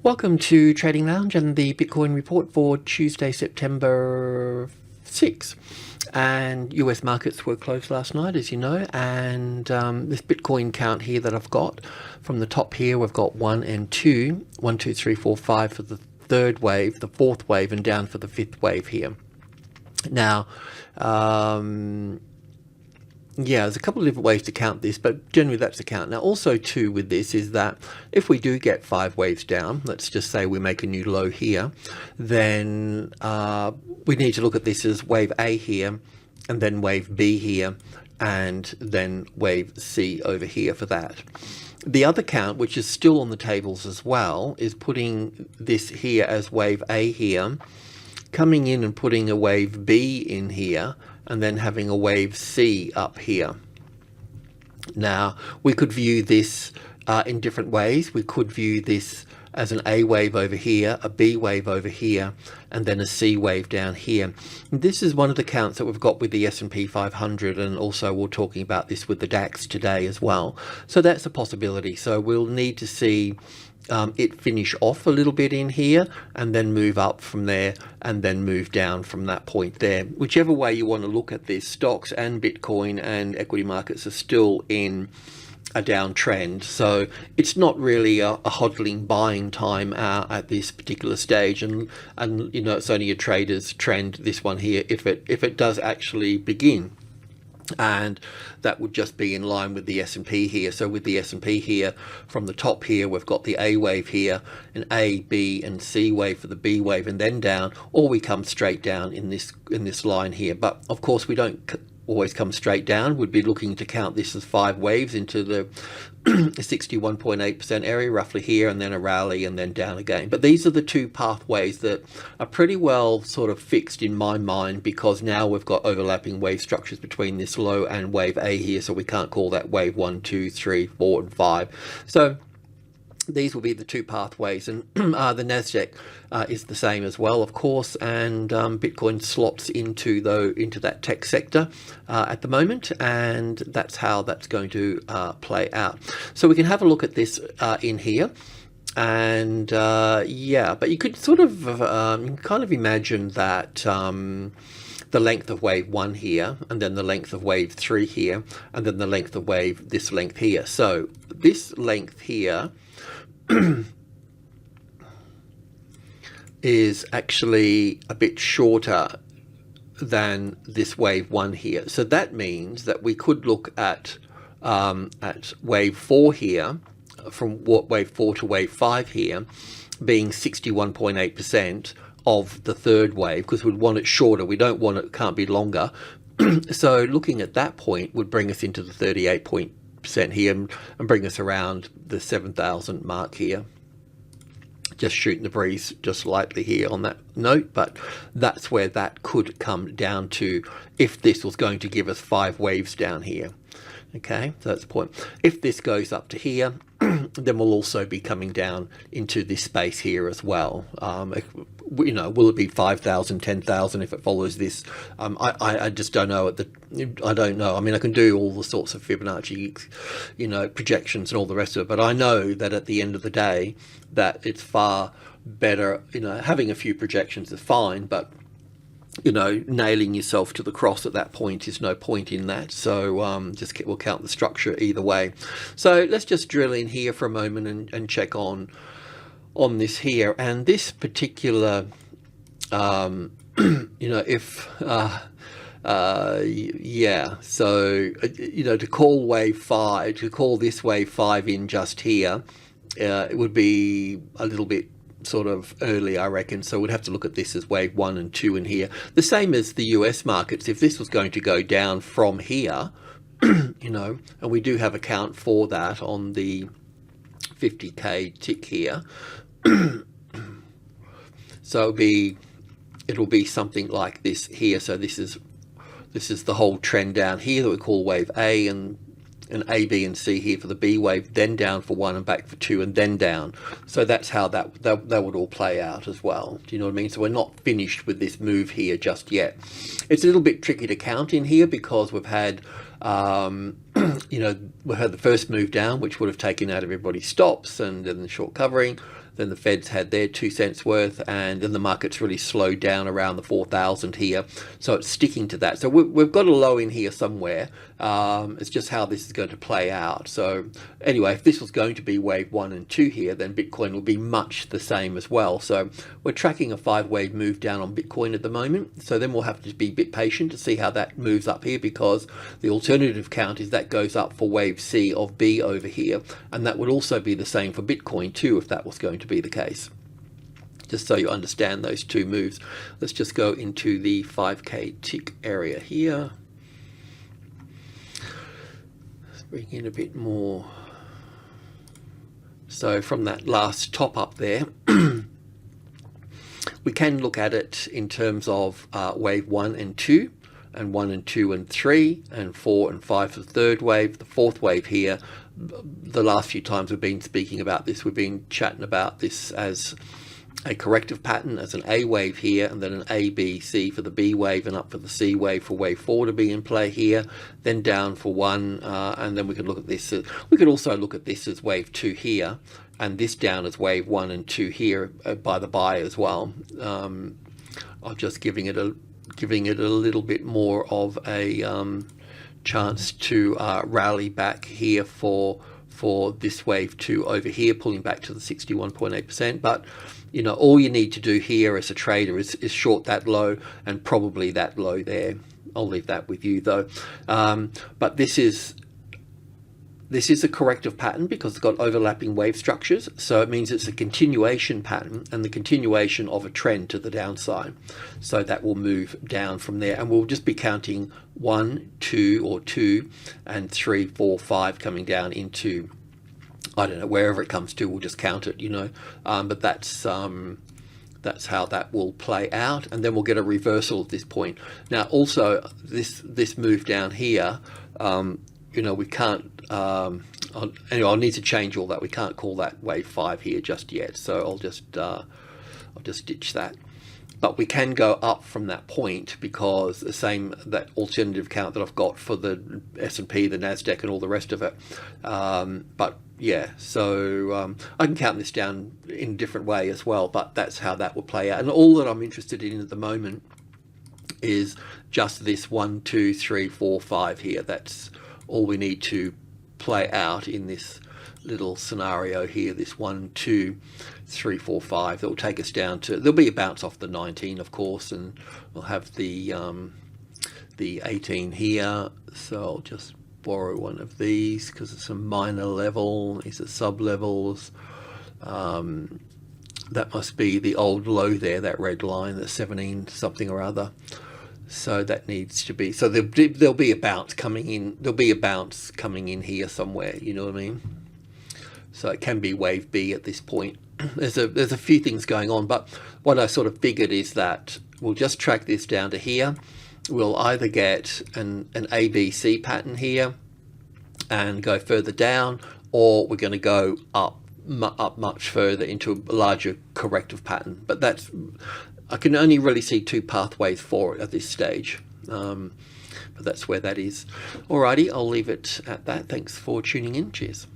Welcome to Trading Lounge and the Bitcoin report for Tuesday, September 6th. And US markets were closed last night, as you know, and this Bitcoin count here that I've got from the top here, we've got 1 and 2, 1, 2, 3, 4, 5 for the third wave, the fourth wave, and down for the fifth wave here. Now, yeah, there's a couple of different ways to count this, but generally that's the count. Now, also too with this is that if we do get 5 waves down, let's just say we make a new low here, then we need to look at this as wave A here, and then wave B here, and then wave C over here for that. The other count, which is still on the tables as well, is putting this here as wave A here, coming in and putting a wave B in here, and then having a wave C up here. Now, we could view this in different ways. We could view this as an A wave over here, a B wave over here, and then a C wave down here. And this is one of the counts that we've got with the S&P 500, and also we're talking about this with the DAX today as well. So that's a possibility. So we'll need to see it finish off a little bit in here and then move up from there and then move down from that point there. Whichever way you want to look at this, stocks and Bitcoin and equity markets are still in a downtrend, so it's not really a hodling buying time at this particular stage, and you know, it's only a trader's trend, this one here, if it does actually begin. And that would just be in line with the S&P here. So with the S&P here, from the top here, we've got the A wave here, an A, B, and C wave for the B wave, and then down, or we come straight down in this line here. But of course, we don't always come straight down. We'd be looking to count this as 5 waves into the 61.8% area roughly here, and then a rally and then down again. But these are the two pathways that are pretty well sort of fixed in my mind, because now we've got overlapping wave structures between this low and wave A here, so we can't call that wave 1, 2, 3, 4, and 5. So these will be the two pathways, and the Nasdaq is the same as well, of course, and Bitcoin slots into that tech sector at the moment, and that's how that's going to play out. So we can have a look at this in here, and yeah, but you could sort of kind of imagine that the length of wave 1 here, and then the length of wave 3 here, and then the length of wave this length here. So this length here is actually a bit shorter than this wave 1 here. So that means that we could look at wave 4 here, from wave 4 to wave 5 here, being 61.8% of the third wave, because we'd want it shorter. We don't want it, can't be longer. So looking at that point would bring us into the 38% here and bring us around the 7,000 mark here. Just shooting the breeze just lightly here on that note, but that's where that could come down to if this was going to give us 5 waves down here. Okay, so that's the point. If this goes up to here, then we'll also be coming down into this space here as well. You know, will it be 5,000, 10,000 if it follows this? I just don't know. I don't know. I mean, I can do all the sorts of Fibonacci, you know, projections and all the rest of it, but I know that at the end of the day, that it's far better. You know, having a few projections is fine, but you know, nailing yourself to the cross at that point is no point in that. So we'll count the structure either way. So let's just drill in here for a moment and check on this here. And this particular, you know, if yeah, so you know, to call wave 5, to call this wave 5 in just here, it would be a little bit sort of early, I reckon. So we'd have to look at this as wave 1 and 2 in here. The same as the US markets. If this was going to go down from here, you know, and we do have a count for that on the 50k tick here. So it'll be something like this here. So this is the whole trend down here that we call wave A, and A, B, and C here for the B wave, then down for 1 and back for 2, and then down. So that's how that would all play out as well. Do you know what I mean? So we're not finished with this move here just yet. It's a little bit tricky to count in here because we've had You know, we had the first move down, which would have taken out everybody's stops, and then the short covering. Then the Feds had their 2 cents worth, and then the market's really slowed down around the 4,000 here. So it's sticking to that. So we've got a low in here somewhere. It's just how this is going to play out. So anyway, if this was going to be wave 1 and 2 here, then Bitcoin will be much the same as well. So we're tracking a 5-wave move down on Bitcoin at the moment. So then we'll have to be a bit patient to see how that moves up here, because the alternative count is that goes up for wave C of B over here. And that would also be the same for Bitcoin too, if that was going to be the case. Just so you understand those two moves. Let's just go into the 5K tick area here. Let's bring in a bit more. So from that last top up there, we can look at it in terms of wave 1 and 2, and 1 and 2 and 3, and 4 and 5 for the third wave. The fourth wave here, the last few times we've been speaking about this, we've been chatting about this as a corrective pattern, as an A wave here, and then an A, B, C for the B wave, and up for the C wave for wave 4 to be in play here, then down for 1, and then we could look at this. We could also look at this as wave 2 here, and this down as wave 1 and 2 here by the buy as well. I'm just giving it a little bit more of a chance to rally back here for this wave 2 over here, pulling back to the 61.8%. But you know, all you need to do here as a trader is short that low, and probably that low there. I'll leave that with you though. But this is a corrective pattern because it's got overlapping wave structures. So it means it's a continuation pattern, and the continuation of a trend to the downside. So that will move down from there, and we'll just be counting 1, 2, or 2, and 3, 4, 5 coming down into, I don't know, wherever it comes to, we'll just count it, you know. But that's how that will play out, and then we'll get a reversal at this point. Now, also this move down here, you know, we can't. Anyway, I'll need to change all that. We can't call that wave 5 here just yet, so I'll just ditch that. But we can go up from that point, because the same, that alternative count that I've got for the S&P, the Nasdaq, and all the rest of it. But yeah, so I can count this down in a different way as well, but that's how that will play out. And all that I'm interested in at the moment is just this 1, 2, 3, 4, 5 here. That's all we need to play out in this little scenario here, this 1, 2, 3, 4, 5. That will take us down to, there'll be a bounce off the 19, of course, and we'll have the 18 here. So I'll just borrow one of these because it's a minor level. These are sub levels. That must be the old low there, that red line, the 17 something or other. So that needs to be, so there'll be a bounce coming in. There'll be a bounce coming in here somewhere, you know what I mean? So it can be wave B at this point. There's a few things going on, but what I sort of figured is that we'll just track this down to here. We'll either get an ABC pattern here and go further down, or we're going to go up much further into a larger corrective pattern. But that's, I can only really see two pathways for it at this stage. But that's where that is. Alrighty, I'll leave it at that. Thanks for tuning in. Cheers.